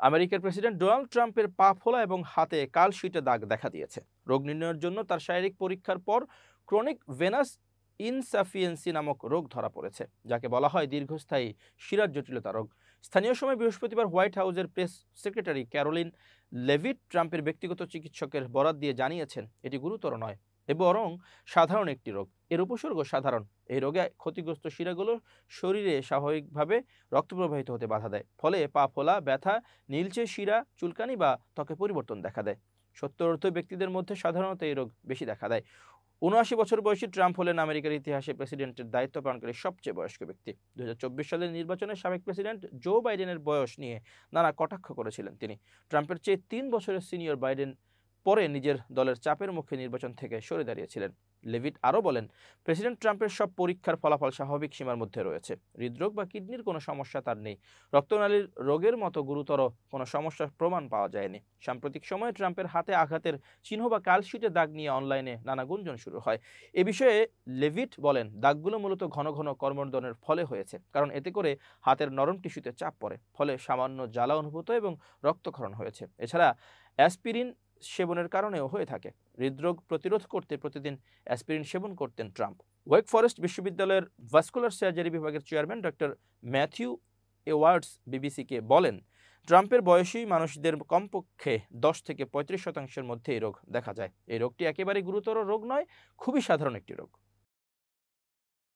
আমেরিকার president Donald ট্রাম্পের পা ফোলা এবং হাতে কালশিটে দাগ দেখা দিয়েছে। রোগ নির্ণয়ের জন্য তার শারীরিক পরীক্ষার পর ক্রনিক ভেনাস ইনসাফিয়েন্সি নামক রোগ ধরা পড়েছে, যাকে বলা হয় দীর্ঘস্থায়ী শিরার জটিলতা রোগ। স্থানীয় সময় বৃহস্পতিবার হোয়াইট হাউসের প্রেস সেক্রেটারি ক্যারোলিন লেভিট ট্রাম্পের ব্যক্তিগত চিকিৎসকের বরাত দিয়ে জানিয়েছেন এটি গুরুতর নয়, বরং সাধারণ একটি রোগ। এর উপসর্গ সাধারণ। এই রোগে ক্ষতিগ্রস্ত শিরাগুলো শরীরে স্বাভাবিকভাবে রক্ত প্রবাহিত হতে বাধা দেয়, ফলে পা ফোলা, ব্যথা, নীলচে শিরা, চুলকানি বা ত্বকে পরিবর্তন দেখা দেয়। 70 ব্যক্তিদের মধ্যে সাধারণত এই রোগ বেশি দেখা দেয়। ৭৯ বছর বয়সী ট্রাম্প হলেন আমেরিকার ইতিহাসে প্রেসিডেন্টের দায়িত্ব পালনকারী সবচেয়ে বয়স্ক ব্যক্তি। ২০২৪ সালের নির্বাচনে সাবেক প্রেসিডেন্ট জো বাইডেনের বয়স নিয়ে নানা কটাক্ষ করেছিলেন তিনি। ট্রাম্পের চেয়ে ৩ বছরের সিনিয়র বাইডেন পরে নিজের দলের চাপের মুখে নির্বাচন থেকে সরে দাঁড়িয়েছিলেন। লেভিট আরও বলেন, প্রেসিডেন্ট ট্রাম্পের সব পরীক্ষার ফলাফল স্বাভাবিক সীমার মধ্যে রয়েছে। হৃদরোগ বা কিডনির কোনো সমস্যা তার নেই। রক্তনালীর রোগের মতো গুরুতর কোনো সমস্যার প্রমাণ পাওয়া যায়নি। সাম্প্রতিক সময়ে ট্রাম্পের হাতে আঘাতের চিহ্ন বা কালশিটে দাগ নিয়ে অনলাইনে নানা গুঞ্জন শুরু হয়। এ বিষয়ে লেভিট বলেন, দাগগুলো মূলত ঘন ঘন কর্মদনের ফলে হয়েছে, কারণ এতে করে হাতের নরম টিস্যুতে চাপ পড়ে, ফলে সামান্য জ্বালা অনুভূত এবং রক্তক্ষরণ হয়েছে। এছাড়া অ্যাসপিরিন সেবনের কারণেও হয়ে থাকে। হৃদরোগ প্রতিরোধ করতে প্রতিদিন অ্যাসপিরিন সেবন করতেন ট্রাম্প। ওয়েক ফরেস্ট বিশ্ববিদ্যালয়ের ভাস্কুলার সার্জারি বিভাগের চেয়ারম্যান ডক্টর ম্যাথিউ এওয়ার্ডস বিবিসিকে বলেন, ট্রাম্পের বয়সী মানুষদের কমপক্ষে 10 থেকে 35% মধ্যে এই রোগ দেখা যায়। এই রোগটি একেবারে গুরুতর রোগ নয়, খুবই সাধারণ একটি রোগ।